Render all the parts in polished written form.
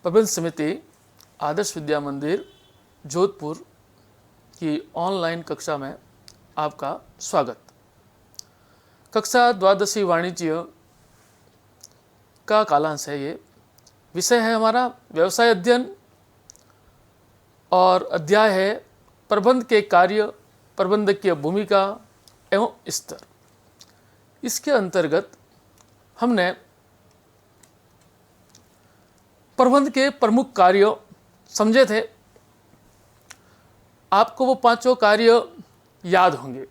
प्रबंध समिति आदर्श विद्या मंदिर जोधपुर की ऑनलाइन कक्षा में आपका स्वागत। कक्षा द्वादशी वाणिज्य का कालांश है। ये विषय है हमारा व्यवसाय अध्ययन और अध्याय है प्रबंध के कार्य, प्रबंधकीय भूमिका एवं स्तर। इसके अंतर्गत हमने प्रबंध के प्रमुख कार्य समझे थे। आपको वो पांचों कार्य याद होंगे।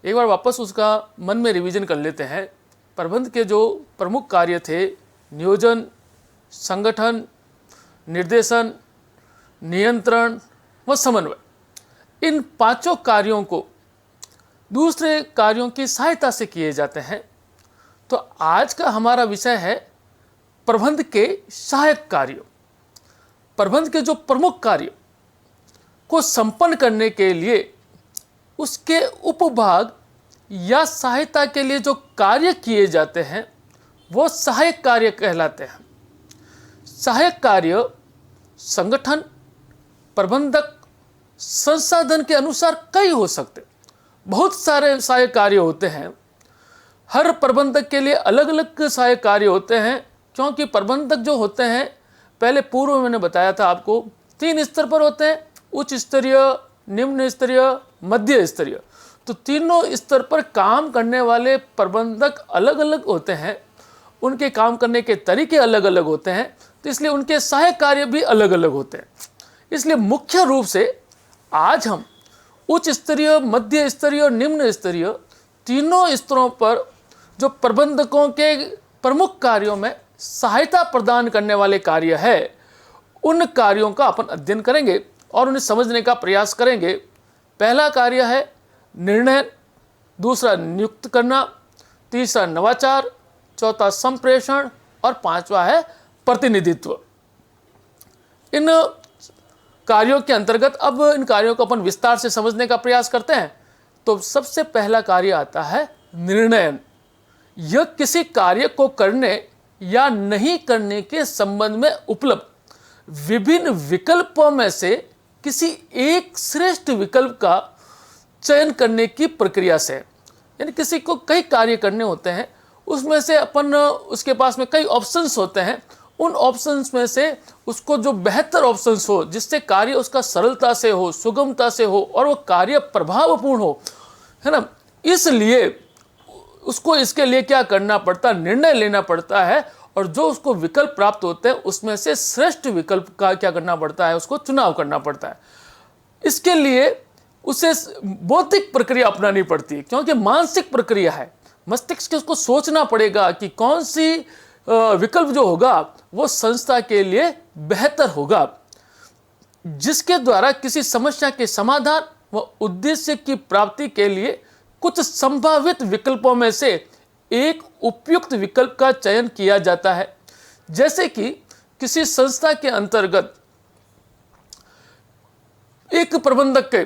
एक बार वापस उसका मन में रिवीजन कर लेते हैं। प्रबंध के जो प्रमुख कार्य थे, नियोजन, संगठन, निर्देशन, नियंत्रण व समन्वय, इन पांचों कार्यों को दूसरे कार्यों की सहायता से किए जाते हैं। तो आज का हमारा विषय है प्रबंध के सहायक कार्य। प्रबंध के जो प्रमुख कार्य को संपन्न करने के लिए उसके उपभाग या सहायता के लिए जो कार्य किए जाते हैं वो सहायक कार्य कहलाते हैं। सहायक कार्य संगठन, प्रबंधक, संसाधन के अनुसार कई हो सकते, बहुत सारे सहायक कार्य होते हैं। हर प्रबंधक के लिए अलग अलग सहायक कार्य होते हैं, क्योंकि प्रबंधक जो होते हैं, पहले पूर्व में मैंने बताया था आपको, 3 स्तर पर होते हैं, उच्च स्तरीय, निम्न स्तरीय, मध्य स्तरीय। तो तीनों स्तर पर काम करने वाले प्रबंधक अलग अलग होते हैं, उनके काम करने के तरीके अलग अलग होते हैं, तो इसलिए उनके सहायक कार्य भी अलग अलग होते हैं। इसलिए मुख्य रूप से आज हम उच्च स्तरीय, मध्य स्तरीय और निम्न स्तरीय तीनों स्तरों पर जो प्रबंधकों के प्रमुख कार्यों में सहायता प्रदान करने वाले कार्य है, उन कार्यों का अपन अध्ययन करेंगे और उन्हें समझने का प्रयास करेंगे। पहला कार्य है निर्णय, दूसरा नियुक्त करना, तीसरा नवाचार, चौथा संप्रेषण और पांचवा है प्रतिनिधित्व। इन कार्यों के अंतर्गत अब इन कार्यों को अपन विस्तार से समझने का प्रयास करते हैं। तो सबसे पहला कार्य आता है निर्णय। यह किसी कार्य को करने या नहीं करने के संबंध में उपलब्ध विभिन्न विकल्पों में से किसी एक श्रेष्ठ विकल्प का चयन करने की प्रक्रिया से। यानी किसी को कई कार्य करने होते हैं, उसमें से अपन उसके पास में कई ऑप्शंस होते हैं, उन ऑप्शंस में से उसको जो बेहतर ऑप्शंस हो, जिससे कार्य उसका सरलता से हो, सुगमता से हो और वो कार्य प्रभावपूर्ण हो, है ना, इसलिए उसको इसके लिए क्या करना पड़ता है, निर्णय लेना पड़ता है। और जो उसको विकल्प प्राप्त होते हैं उसमें से श्रेष्ठ विकल्प का क्या करना पड़ता है, उसको चुनाव करना पड़ता है। इसके लिए उसे बौद्धिक प्रक्रिया अपनानी पड़ती है, क्योंकि मानसिक प्रक्रिया है। मस्तिष्क के उसको सोचना पड़ेगा कि कौन सी विकल्प जो होगा वो संस्था के लिए बेहतर होगा, जिसके द्वारा किसी समस्या के समाधान व उद्देश्य की प्राप्ति के लिए कुछ संभावित विकल्पों में से एक उपयुक्त विकल्प का चयन किया जाता है। जैसे कि किसी संस्था के अंतर्गत एक प्रबंधक के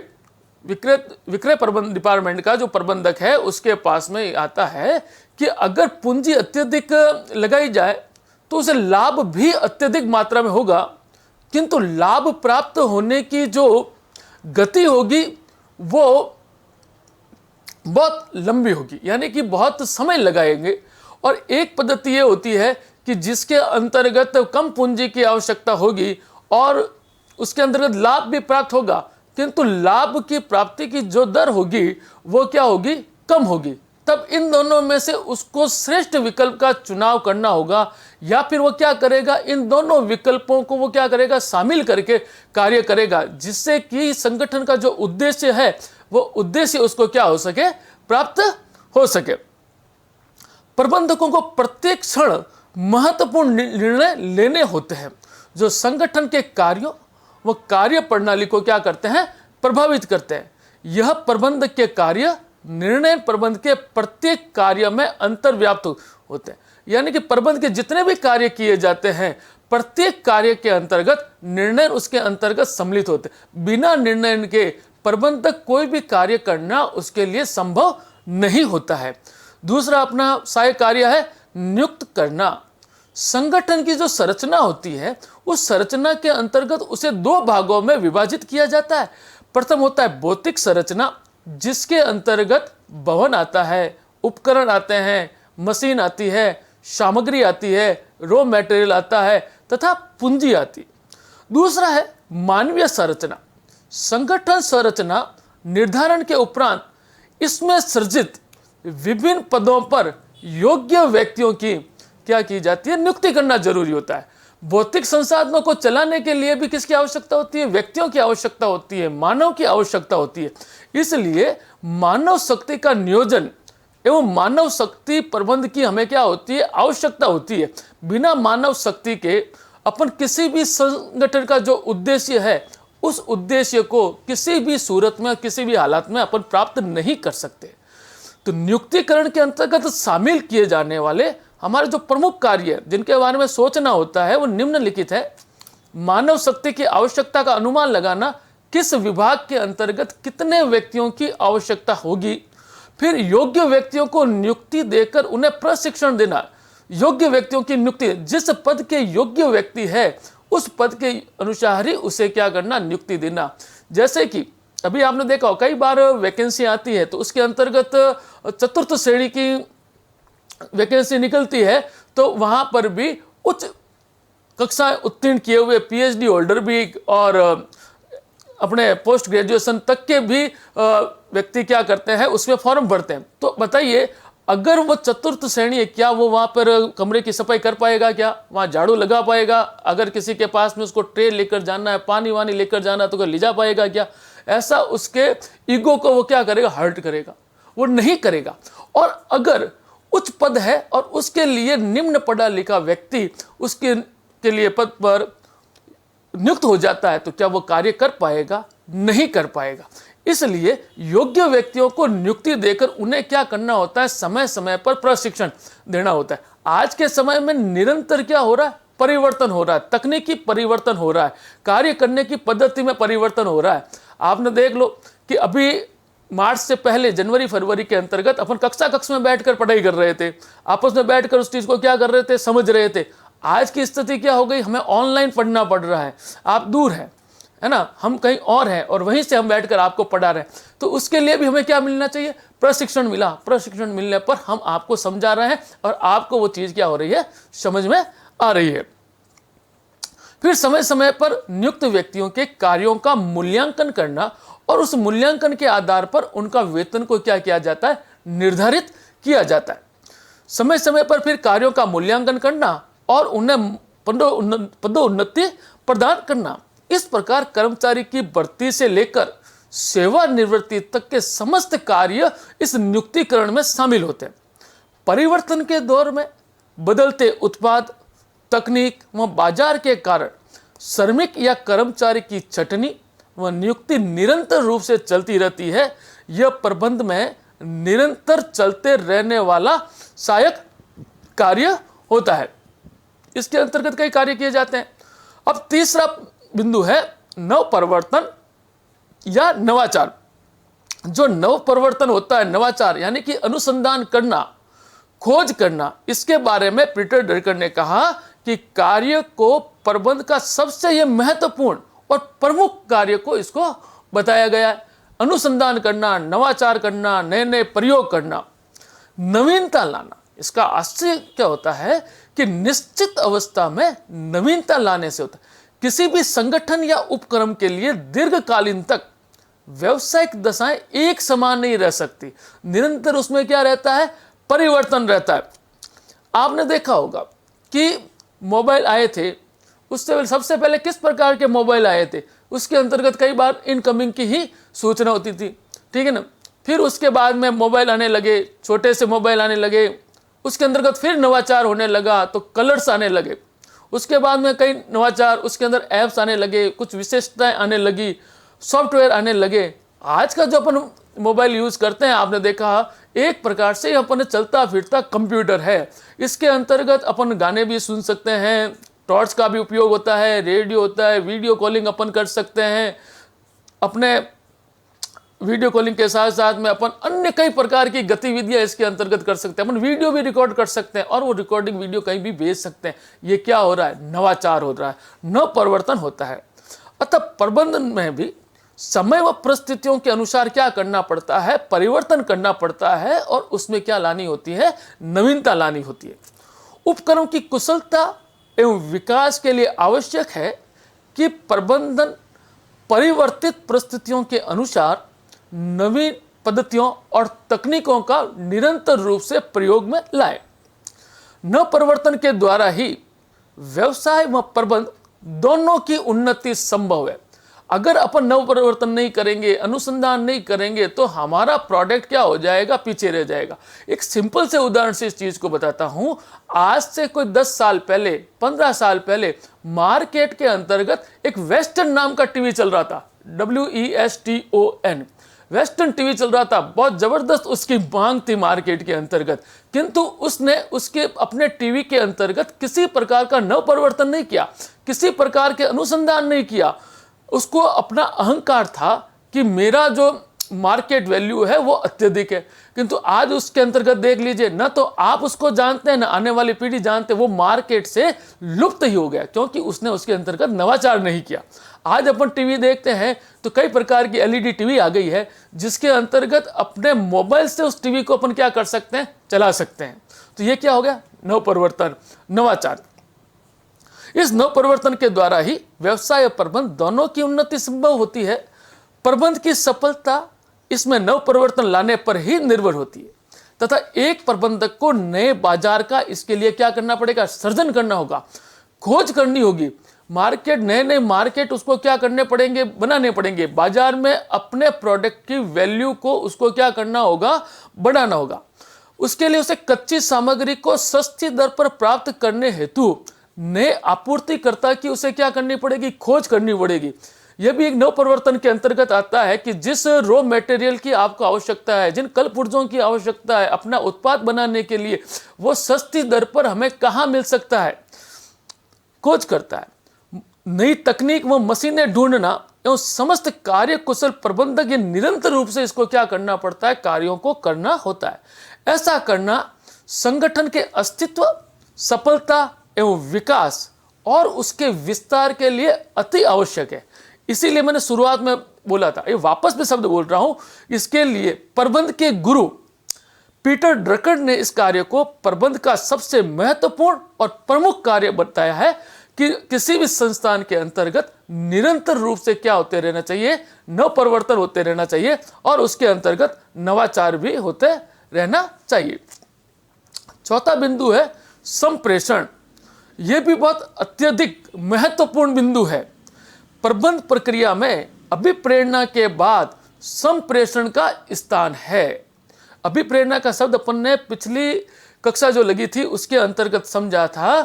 विक्रय प्रबंध डिपार्टमेंट का जो प्रबंधक है, उसके पास में आता है कि अगर पूंजी अत्यधिक लगाई जाए तो उसे लाभ भी अत्यधिक मात्रा में होगा, किंतु लाभ प्राप्त होने की जो गति होगी वो बहुत लंबी होगी, यानी कि बहुत समय लगाएंगे। और एक पद्धति ये होती है कि जिसके अंतर्गत कम पूंजी की आवश्यकता होगी और उसके अंतर्गत लाभ भी प्राप्त होगा, किंतु लाभ की प्राप्ति की जो दर होगी वो क्या होगी, कम होगी। तब इन दोनों में से उसको श्रेष्ठ विकल्प का चुनाव करना होगा, या फिर वो क्या करेगा, इन दोनों विकल्पों को वो क्या करेगा, शामिल करके कार्य करेगा, जिससे कि संगठन का जो उद्देश्य है वो उद्देश्य उसको क्या हो सके, प्राप्त हो सके। प्रबंधकों को प्रत्येक क्षण महत्वपूर्ण निर्णय लेने होते हैं जो संगठन के कार्यों व कार्य प्रणाली को क्या करते हैं, प्रभावित करते हैं। यह प्रबंधक के कार्य निर्णय प्रबंध के प्रत्येक कार्य में अंतर्व्याप्त होते हैं। यानी कि प्रबंध के जितने भी कार्य किए जाते हैं, प्रत्येक कार्य के अंतर्गत निर्णय उसके अंतर्गत सम्मिलित होते हैं। बिना निर्णय के प्रबंधक कोई भी कार्य करना उसके लिए संभव नहीं होता है। दूसरा अपना सहायक कार्य है नियुक्त करना। संगठन की जो संरचना होती है उस संरचना के अंतर्गत उसे दो भागों में विभाजित किया जाता है। प्रथम होता है भौतिक संरचना, जिसके अंतर्गत भवन आता है, उपकरण आते हैं, मशीन आती है, सामग्री आती है, रॉ मटेरियल आता है तथा पूंजी आती है। दूसरा है मानवीय संरचना। संगठन संरचना निर्धारण के उपरांत इसमें सृजित विभिन्न पदों पर योग्य व्यक्तियों की क्या की जाती है, नियुक्ति करना जरूरी होता है। भौतिक संसाधनों को चलाने के लिए भी किसकी आवश्यकता होती है? व्यक्तियों की आवश्यकता होती है, मानव की आवश्यकता होती है। इसलिए मानव शक्ति का नियोजन एवं मानव शक्ति प्रबंध की हमें क्या होती है? आवश्यकता होती है। बिना मानव शक्ति के अपन किसी भी संगठन का जो उद्देश्य है उस उद्देश्य को किसी भी सूरत में, किसी भी हालात में अपन प्राप्त नहीं कर सकते। तो नियुक्तिकरण के अंतर्गत शामिल किए जाने वाले हमारे जो प्रमुख कार्य है जिनके बारे में सोचना होता है वो निम्नलिखित है। मानव शक्ति की आवश्यकता का अनुमान लगाना, किस विभाग के अंतर्गत कितने व्यक्तियों की आवश्यकता होगी। फिर योग्य व्यक्तियों को नियुक्ति देकर उन्हें प्रशिक्षण देना। योग्य व्यक्तियों की नियुक्ति, जिस पद के योग्य व्यक्ति है उस पद के अनुसार ही उसे क्या करना? नियुक्ति देना। जैसे कि अभी आपने देखा हो कई बार वैकेंसी आती है तो उसके अंतर्गत चतुर्थ श्रेणी की वैकेंसी निकलती है तो वहां पर भी उच्च कक्षा उत्तीर्ण किए हुए पीएचडी होल्डर भी और अपने पोस्ट ग्रेजुएशन तक के भी व्यक्ति क्या करते हैं, उसमें फॉर्म भरते हैं। तो बताइए, अगर वो चतुर्थ श्रेणी है, क्या वो वहां पर कमरे की सफाई कर पाएगा? क्या वहां झाड़ू लगा पाएगा? अगर किसी के पास में उसको ट्रे लेकर जाना है, पानी वानी लेकर जाना है तो ले जा पाएगा क्या? ऐसा उसके ईगो को वो क्या करेगा? हर्ट करेगा, वो नहीं करेगा। और अगर उच्च पद है और उसके लिए निम्न पढ़ा लिखा व्यक्ति उसके के लिए पद पर नियुक्त हो जाता है तो क्या वो कार्य कर पाएगा? नहीं कर पाएगा। इसलिए योग्य व्यक्तियों को नियुक्ति देकर उन्हें क्या करना होता है? समय समय पर प्रशिक्षण देना होता है। आज के समय में निरंतर क्या हो रहा है? परिवर्तन हो रहा है, तकनीकी परिवर्तन हो रहा है, कार्य करने की पद्धति में परिवर्तन हो रहा है। आपने देख लो कि अभी मार्च से पहले जनवरी फरवरी के अंतर्गत अपन कक्षा में बैठकर पढ़ाई कर रहे थे, आपस में बैठकर उस चीज को क्या कर रहे थे? समझ रहे थे। आज की स्थिति क्या हो गई? हमें ऑनलाइन पढ़ना पड़ रहा है। आप दूर हैं, है ना, हम कहीं और हैं और वहीं से हम बैठकर आपको पढ़ा रहे हैं। तो उसके लिए भी हमें क्या मिलना चाहिए? प्रशिक्षण मिला। प्रशिक्षण मिलने पर हम आपको समझा रहे हैं और आपको वो चीज क्या हो रही है? समझ में आ रही है। फिर समय समय पर नियुक्त व्यक्तियों के कार्यों का मूल्यांकन करना और उस मूल्यांकन के आधार पर उनका वेतन को क्या किया जाता है? निर्धारित किया जाता है। समय समय पर फिर कार्यों का मूल्यांकन करना और उन्हें पदोन्नति प्रदान करना। इस प्रकार कर्मचारी की भर्ती से लेकर सेवानिवृत्ति तक के समस्त कार्य इस नियुक्तिकरण में शामिल होते हैं। परिवर्तन के दौर में बदलते उत्पाद, तकनीक व बाजार के कारण श्रमिक या कर्मचारी की छटनी व नियुक्ति निरंतर रूप से चलती रहती है। यह प्रबंध में निरंतर चलते रहने वाला सहायक कार्य होता है। इसके अंतर्गत कई कार्य किए जाते हैं। अब तीसरा बिंदु है नव परिवर्तन या नवाचार। जो नव परिवर्तन होता है, नवाचार यानी कि अनुसंधान करना, खोज करना, इसके बारे में पीटर ड्रकर ने कहा कि कार्य को प्रबंध का सबसे यह महत्वपूर्ण और प्रमुख कार्य को इसको बताया गया है। अनुसंधान करना, नवाचार करना, नए नए प्रयोग करना, नवीनता लाना। इसका आश्चर्य क्या होता है कि निश्चित अवस्था में नवीनता लाने से होता है। किसी भी संगठन या उपक्रम के लिए दीर्घकालीन तक व्यावसायिक दशाएं एक समान नहीं रह सकती। निरंतर उसमें क्या रहता है? परिवर्तन रहता है। आपने देखा होगा कि मोबाइल आए थे, उससे सबसे पहले किस प्रकार के मोबाइल आए थे? उसके अंतर्गत कई बार इनकमिंग की ही सूचना होती थी, ठीक है ना। फिर उसके बाद में मोबाइल आने लगे, छोटे से मोबाइल आने लगे, उसके अंतर्गत फिर नवाचार होने लगा तो कलर्स आने लगे। उसके बाद में कई नवाचार, उसके अंदर ऐप्स आने लगे, कुछ विशेषताएं आने लगी, सॉफ्टवेयर आने लगे। आज का जो अपन मोबाइल यूज करते हैं, आपने देखा एक प्रकार से अपन चलता फिरता कंप्यूटर है। इसके अंतर्गत अपन गाने भी सुन सकते हैं, टॉर्च का भी उपयोग होता है, रेडियो होता है, वीडियो कॉलिंग अपन कर सकते हैं, अपने वीडियो कॉलिंग के साथ साथ में अपन अन्य कई प्रकार की गतिविधियां इसके अंतर्गत कर सकते हैं। अपन वीडियो भी रिकॉर्ड कर सकते हैं और वो रिकॉर्डिंग वीडियो कहीं भी भेज सकते हैं। ये क्या हो रहा है? नवाचार हो रहा है, नव परिवर्तन होता है। अतः प्रबंधन में भी समय व परिस्थितियों के अनुसार क्या करना पड़ता है? परिवर्तन करना पड़ता है और उसमें क्या लानी होती है? नवीनता लानी होती है। उपकरणों की कुशलता एवं विकास के लिए आवश्यक है कि प्रबंधन परिवर्तित परिस्थितियों के अनुसार नवीन पद्धतियों और तकनीकों का निरंतर रूप से प्रयोग में लाए। नव परिवर्तन के द्वारा ही व्यवसाय व प्रबंध दोनों की उन्नति संभव है। अगर अपन नव परिवर्तन नहीं करेंगे, अनुसंधान नहीं करेंगे, तो हमारा प्रोडक्ट क्या हो जाएगा? पीछे रह जाएगा। एक सिंपल से उदाहरण से इस चीज को बताता हूं। आज से कोई 10 साल पहले, 15 साल पहले मार्केट के अंतर्गत एक वेस्टर्न नाम का टीवी चल रहा था, WESTON, वेस्टर्न टीवी चल रहा था। बहुत जबरदस्त उसकी मांग थी मार्केट के अंतर्गत, किंतु उसने उसके अपने टीवी के अंतर्गत किसी प्रकार का नव परिवर्तन नहीं किया, किसी प्रकार के अनुसंधान नहीं किया। उसको अपना अहंकार था कि मेरा जो मार्केट वैल्यू है वो अत्यधिक है। किंतु आज उसके अंतर्गत देख लीजिए, न तो आप उसको जानते हैं, न आने वाली पीढ़ी जानते, वो मार्केट से लुप्त ही हो गया, क्योंकि उसने उसके अंतर्गत नवाचार नहीं किया। आज अपन टीवी देखते हैं तो कई प्रकार की LED टीवी आ गई है, जिसके अंतर्गत अपने मोबाइल से उस टीवी को अपन क्या कर सकते हैं? चला सकते हैं। तो ये क्या हो गया? नव परिवर्तन, नवाचार। इस नव परिवर्तन के द्वारा ही व्यवसाय और प्रबंध दोनों की उन्नति संभव होती है। प्रबंध की सफलता इसमें नव परिवर्तन लाने पर ही निर्भर होती है तथा एक प्रबंधक को नए बाजार का इसके लिए क्या करना पड़ेगा? सृजन करना होगा, खोज करनी होगी। मार्केट, नए नए मार्केट उसको क्या करने पड़ेंगे? बनाने पड़ेंगे। बाजार में अपने प्रोडक्ट की वैल्यू को उसको क्या करना होगा? बढ़ाना होगा। उसके लिए उसे कच्ची सामग्री को सस्ती दर पर प्राप्त करने हेतु नए आपूर्तिकर्ता की उसे क्या करनी पड़ेगी? खोज करनी पड़ेगी। यह भी एक नव परिवर्तन के अंतर्गत आता है कि जिस रॉ मटेरियल की आपको आवश्यकता है, जिन कल पुर्जों की आवश्यकता है अपना उत्पाद बनाने के लिए, वो सस्ती दर पर हमें कहाँ मिल सकता है? खोज करता है। नई तकनीक व मशीनें ढूंढना एवं समस्त कार्य कुशल प्रबंधक ये निरंतर रूप से इसको क्या करना पड़ता है? कार्यों को करना होता है। ऐसा करना संगठन के अस्तित्व, सफलता एवं विकास और उसके विस्तार के लिए अति आवश्यक है। इसीलिए मैंने शुरुआत में बोला था, ये वापस में शब्द बोल रहा हूं, इसके लिए प्रबंध के गुरु पीटर ड्रकर ने इस कार्य को प्रबंध का सबसे महत्वपूर्ण और प्रमुख कार्य बताया है कि किसी भी संस्थान के अंतर्गत निरंतर रूप से क्या होते रहना चाहिए? नव परिवर्तन होते रहना चाहिए और उसके अंतर्गत नवाचार भी होते रहना चाहिए। चौथा बिंदु है संप्रेषण। यह भी बहुत अत्यधिक महत्वपूर्ण बिंदु है। प्रबंध प्रक्रिया में अभिप्रेरणा के बाद संप्रेषण का स्थान है। अभिप्रेरणा का शब्द अपन ने पिछली कक्षा जो लगी थी उसके अंतर्गत समझा था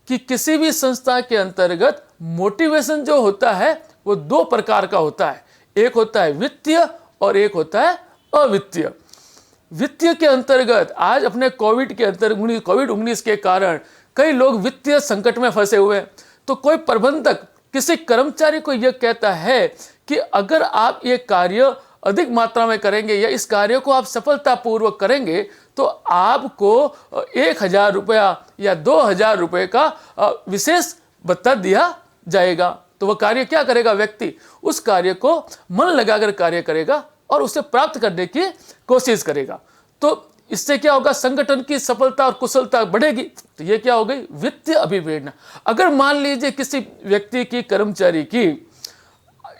कि किसी भी संस्था के अंतर्गत मोटिवेशन जो होता है वो 2 प्रकार का होता है। एक होता है वित्तीय और एक होता है अवित्तीय। वित्तीय के अंतर्गत आज अपने कोविड 19 के कारण कई लोग वित्तीय संकट में फंसे हुए हैं। तो कोई प्रबंधक किसी कर्मचारी को यह कहता है कि अगर आप ये कार्य अधिक मात्रा में करेंगे या इस कार्य को आप सफलतापूर्वक करेंगे तो आपको 1000 रुपया या 2000 रुपये का विशेष भत्ता दिया जाएगा। तो वह कार्य क्या करेगा? व्यक्ति उस कार्य को मन लगाकर कार्य करेगा और उसे प्राप्त करने की कोशिश करेगा। तो इससे क्या होगा? संगठन की सफलता और कुशलता बढ़ेगी। तो ये क्या हो गई? वित्तीय अभिप्रेरणा। अगर मान लीजिए किसी व्यक्ति की, कर्मचारी की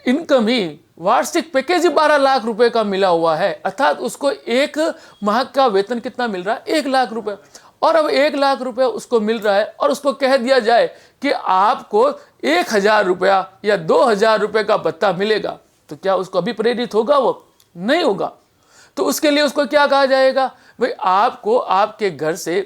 इनकम ही वार्षिक पैकेज 12 लाख रुपए का मिला हुआ है, अर्थात उसको 1 माह का वेतन कितना मिल रहा है? 1 लाख रुपए। और अब 1 लाख रुपए उसको मिल रहा है और उसको कह दिया जाए कि आपको 1000 रुपया या 2000 रुपये का भत्ता मिलेगा, तो क्या उसको अभिप्रेरित होगा? वो नहीं होगा। तो उसके लिए उसको क्या कहा जाएगा? भाई आपको आपके घर से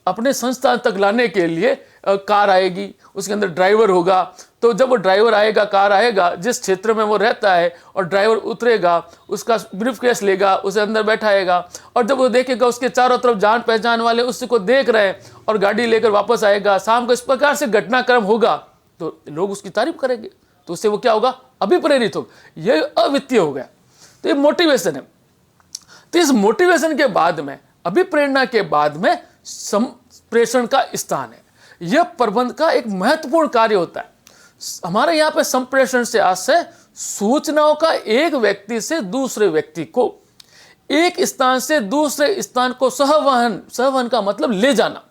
अपने संस्थान तक लाने के लिए कार आएगी, उसके अंदर ड्राइवर होगा। तो जब वो ड्राइवर आएगा, कार आएगा, जिस क्षेत्र में वो रहता है, और ड्राइवर उतरेगा, उसका ब्रीफकेस लेगा, उसे अंदर बैठाएगा, और जब वो देखेगा उसके चारों तरफ जान पहचान वाले उसको देख रहे हैं और गाड़ी लेकर वापस आएगा, शाम को इस प्रकार से घटनाक्रम होगा तो लोग उसकी तारीफ करेंगे। तो उससे वो क्या होगा? अभिप्रेरित हो, ये अवित्तीय हो गया। तो ये मोटिवेशन है। तो इस मोटिवेशन के बाद में, अभिप्रेरणा के बाद में संप्रेषण का स्थान है। यह प्रबंध का एक महत्वपूर्ण कार्य होता है। हमारे यहाँ पे संप्रेषण से अर्थ है सूचनाओं का एक व्यक्ति से दूसरे व्यक्ति को, एक स्थान से दूसरे स्थान को सहवहन, सहवहन का मतलब ले जाना,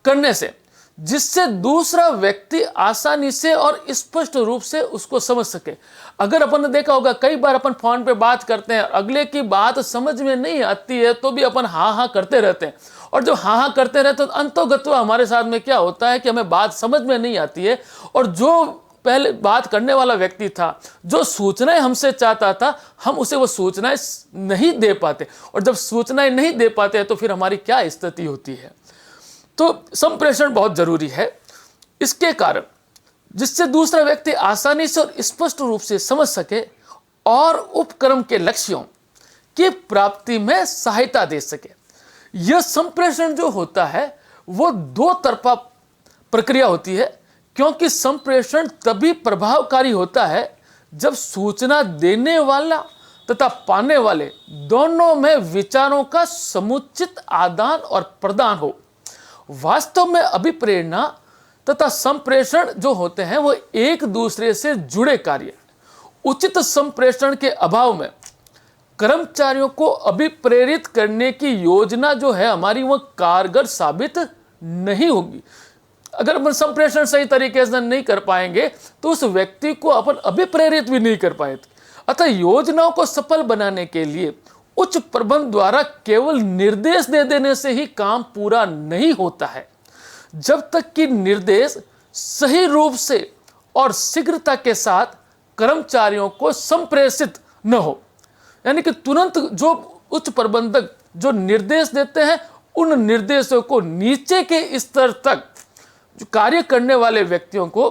करने से, जिससे दूसरा व्यक्ति आसानी से और स्पष्ट रूप से उसको समझ सके। अगर अपन ने देखा होगा, कई बार अपन फोन पे बात करते हैं, अगले की बात समझ में नहीं आती है तो भी अपन हाँ हाँ करते रहते हैं, और जब हाँ हाँ करते रहते तो अंतोगत्वा हमारे साथ में क्या होता है कि हमें बात समझ में नहीं आती है, और जो पहले बात करने वाला व्यक्ति था, जो सूचनाएं हमसे चाहता था, हम उसे वो सूचनाएं नहीं दे पाते, और जब सूचनाएं नहीं दे पाते हैं तो फिर हमारी क्या स्थिति होती है। तो संप्रेषण बहुत जरूरी है इसके कारण, जिससे दूसरा व्यक्ति आसानी से और स्पष्ट रूप से समझ सके और उपक्रम के लक्ष्यों की प्राप्ति में सहायता दे सके। यह संप्रेषण जो होता है वो दो तरफा प्रक्रिया होती है, क्योंकि संप्रेषण तभी प्रभावकारी होता है जब सूचना देने वाला तथा पाने वाले दोनों में विचारों का समुचित आदान और प्रदान हो। वास्तव में अभिप्रेरणा तथा संप्रेषण जो होते हैं वो एक दूसरे से जुड़े कार्य। उचित संप्रेषण के अभाव में कर्मचारियों को अभिप्रेरित करने की योजना जो है हमारी, वो कारगर साबित नहीं होगी। अगर अपन संप्रेषण सही तरीके से नहीं कर पाएंगे तो उस व्यक्ति को अपन अभिप्रेरित भी नहीं कर पाएंगे। अतः योजनाओं को सफल बनाने के लिए उच्च प्रबंध द्वारा केवल निर्देश दे देने से ही काम पूरा नहीं होता है। जब तक कि निर्देश सही रूप से और शीघ्रता के साथ कर्मचारियों को संप्रेषित न हो, यानी कि तुरंत जो उच्च प्रबंधक जो निर्देश देते हैं उन निर्देशों को नीचे के स्तर तक जो कार्य करने वाले व्यक्तियों को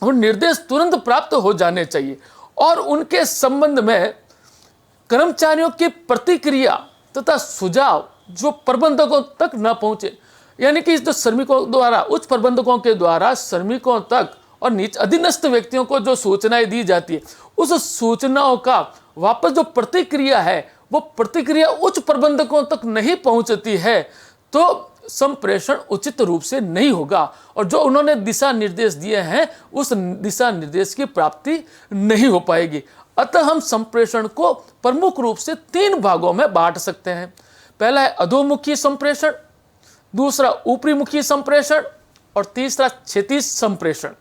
वो निर्देश तुरंत प्राप्त हो जाने चाहिए, और उनके संबंध में कर्मचारियों की प्रतिक्रिया तथा सुझाव जो प्रबंधकों तक न पहुंचे, यानी कि जो श्रमिकों द्वारा, उच्च प्रबंधकों के द्वारा श्रमिकों तक और नीचे अधीनस्थ व्यक्तियों को जो सूचनाएं दी जाती है, उस सूचनाओं का वापस जो प्रतिक्रिया है वो प्रतिक्रिया उच्च प्रबंधकों तक नहीं पहुंचती है तो संप्रेषण उचित रूप से नहीं होगा, और जो उन्होंने दिशा निर्देश दिए हैं उस दिशा निर्देश की प्राप्ति नहीं हो पाएगी। अतः हम संप्रेषण को प्रमुख रूप से 3 भागों में बांट सकते हैं। पहला है अधोमुखी संप्रेषण, दूसरा ऊपरीमुखी संप्रेषण, और तीसरा क्षैतिज संप्रेषण।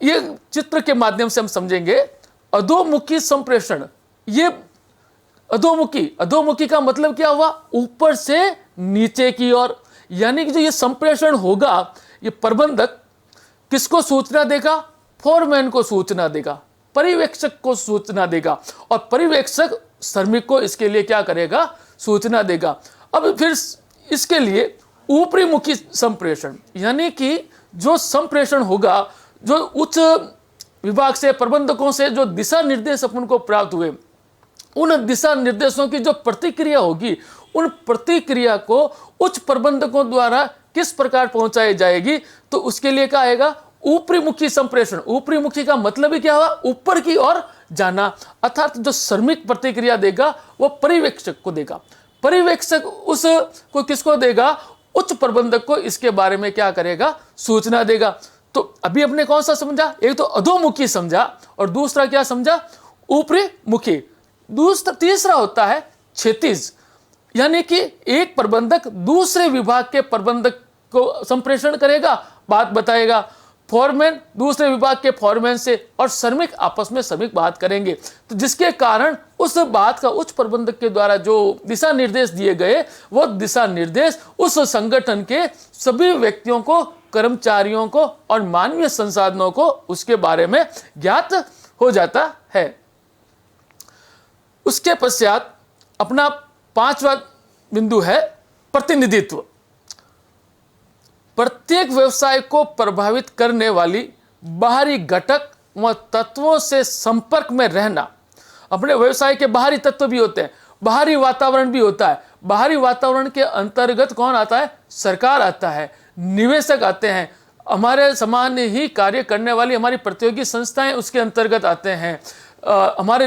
ये चित्र के माध्यम से हम समझेंगे। अधोमुखी संप्रेषण, ये अधोमुखी का मतलब क्या हुआ, ऊपर से नीचे की ओर, यानी कि जो ये संप्रेषण होगा ये प्रबंधक किसको सूचना देगा, फोरमैन को सूचना देगा, पर्यवेक्षक को सूचना देगा, और पर्यवेक्षक श्रमिक को इसके लिए क्या करेगा, सूचना देगा। अब फिर इसके लिए ऊपरी मुखी संप्रेषण, यानी कि जो संप्रेषण होगा, जो उच्च विभाग से प्रबंधकों से जो दिशा निर्देश अपन को प्राप्त हुए, उन दिशा निर्देशों की जो प्रतिक्रिया होगी, उन प्रतिक्रिया को उच्च प्रबंधकों द्वारा किस प्रकार पहुंचाई जाएगी, तो उसके लिए क्या आएगा, ऊपरी मुखी संप्रेषण। ऊपरी मुखी का मतलब ही क्या हुआ, ऊपर की ओर जाना, अर्थात जो श्रमिक प्रतिक्रिया देगा वो पर्यवेक्षक को देगा, पर्यवेक्षक उस को किसको देगा, उच्च प्रबंधक को इसके बारे में क्या करेगा, सूचना देगा। तो अभी हमने कौन सा समझा, एक तो अधोमुखी समझा और दूसरा क्या समझा, ऊपरी मुखी। तीसरा होता है क्षैतिज, यानी कि एक प्रबंधक दूसरे विभाग के प्रबंधक को संप्रेषण करेगा, बात बताएगा, फोरमैन दूसरे विभाग के फोरमैन से, और श्रमिक आपस में श्रमिक बात करेंगे, तो जिसके कारण उस बात का उच्च प्रबंधक के द्वारा जो दिशा निर्देश दिए गए वो दिशा निर्देश उस संगठन के सभी व्यक्तियों को, कर्मचारियों को और मानवीय संसाधनों को उसके बारे में ज्ञात हो जाता है। उसके पश्चात अपना 5वां बिंदु है प्रतिनिधित्व। प्रत्येक व्यवसाय को प्रभावित करने वाली बाहरी घटक व तत्वों से संपर्क में रहना। अपने व्यवसाय के बाहरी तत्व भी होते हैं, बाहरी वातावरण भी होता है। बाहरी वातावरण के अंतर्गत कौन आता है, सरकार आता है, निवेशक आते हैं, हमारे समान ही कार्य करने वाली हमारी प्रतियोगी संस्थाएं उसके अंतर्गत आते हैं, हमारे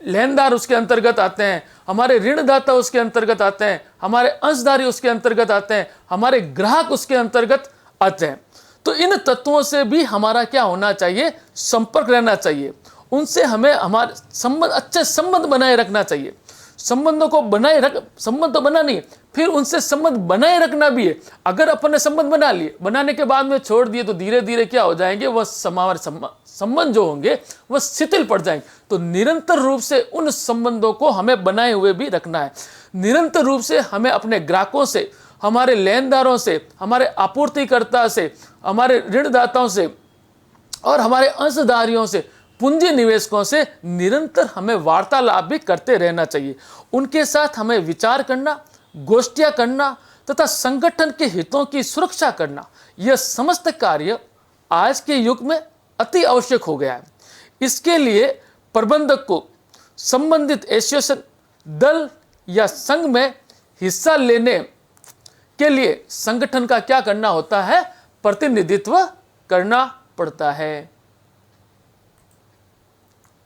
लेनदार उसके अंतर्गत आते हैं, हमारे ऋणदाता उसके अंतर्गत आते हैं, हमारे अंशधारी उसके अंतर्गत आते हैं, हमारे ग्राहक उसके अंतर्गत आते हैं। तो इन तत्वों से भी हमारा क्या होना चाहिए, संपर्क रहना चाहिए। उनसे हमें हमारे संबंध, अच्छे संबंध बनाए रखना चाहिए। संबंधों को बनाए रख, संबंध तो बना नहीं, फिर उनसे संबंध बनाए रखना भी है। अगर अपन ने संबंध बना लिए, बनाने के बाद में छोड़ दिए तो धीरे धीरे क्या हो जाएंगे, वह हमारे संबंध जो होंगे वह शिथिल पड़ जाएंगे। तो निरंतर रूप से उन संबंधों को हमें बनाए हुए भी रखना है। निरंतर रूप से हमें अपने ग्राहकों से, हमारे लेनदारों से, हमारे आपूर्तिकर्ता से, हमारे ऋणदाताओं से और हमारे अंशधारियों से, पूंजी निवेशकों से निरंतर हमें वार्तालाप भी करते रहना चाहिए। उनके साथ हमें विचार करना, गोष्ठियां करना तथा संगठन के हितों की सुरक्षा करना, यह समस्त कार्य आज के युग में अति आवश्यक हो गया है। इसके लिए प्रबंधक को संबंधित एसोसिएशन, दल या संघ में हिस्सा लेने के लिए संगठन का क्या करना होता है, प्रतिनिधित्व करना पड़ता है।